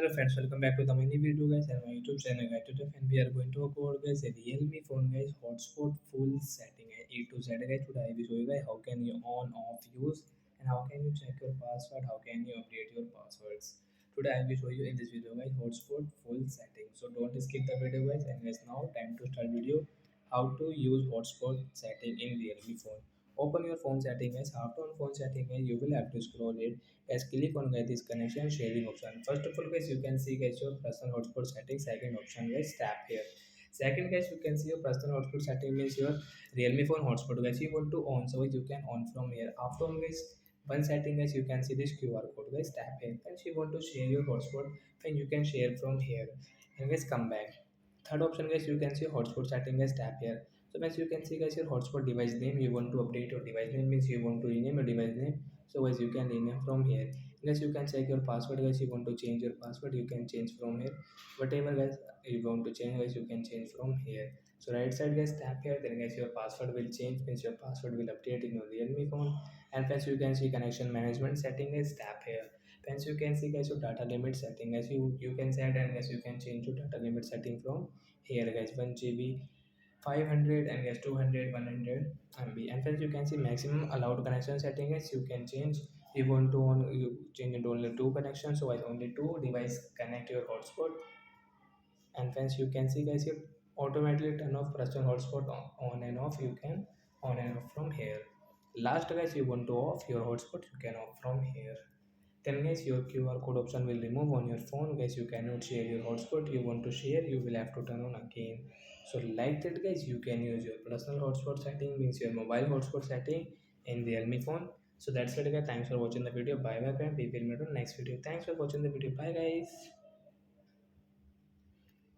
Hello friends, welcome back to the mini video guys and my YouTube channel guys. Today friend, we are going to talk about guys a realme phone guys hotspot full setting A to Z guys. Today I will show you guys how can you on off use and how can you check your password, how can you update your passwords. Today I will show you in this video guys hotspot full setting. So don't skip the video guys, and guys now time to start video. How to use hotspot setting in realme phone. Open your phone setting guys. After on phone setting guys, you will have to scroll it. Guys, click on guys this connection sharing option. First of all guys, you can see guys your personal hotspot setting. Second option guys, tap here. Second guys, you can see your personal hotspot setting means your realme phone hotspot guys, you want to on, so you can on from here. After on guys, one setting guys, you can see this QR code guys, tap here. And you want to share your hotspot, then you can share from here. And guys, come back. Third option guys, you can see hotspot setting guys, tap here. So guys, you can see guys your hotspot device name. You want to update your device name means you want to rename your device name. So guys, you can rename from here. Guys, you can check your password guys. You want to change your password, you can change from here. Whatever guys you want to change guys, you can change from here. So right side guys, tap here. Then guys, your password will change means your password will update in your realme phone. And first you can see connection management setting guys, tap here. Hence you can see guys your data limit setting, as you can set, and as you can change your data limit setting from here guys, 1 GB, 500, and yes 200, 100 MB. And first you can see maximum allowed connection setting is you can change. You want to on, you change it only two connections, so I only two device connect your hotspot. And once you can see guys, you automatically turn off personal hotspot on and off, you can on and off from here. Last guys, you want to off your hotspot, you can off from here. Then guys, your QR code option will remove on your phone guys, you cannot share your hotspot. You want to share, you will have to turn on again. So like that guys, you can use your personal hotspot setting means your mobile hotspot setting in the realme phone. So that's it guys, thanks for watching the video. Bye bye friend, we will meet on next video. Thanks for watching the video. Bye guys.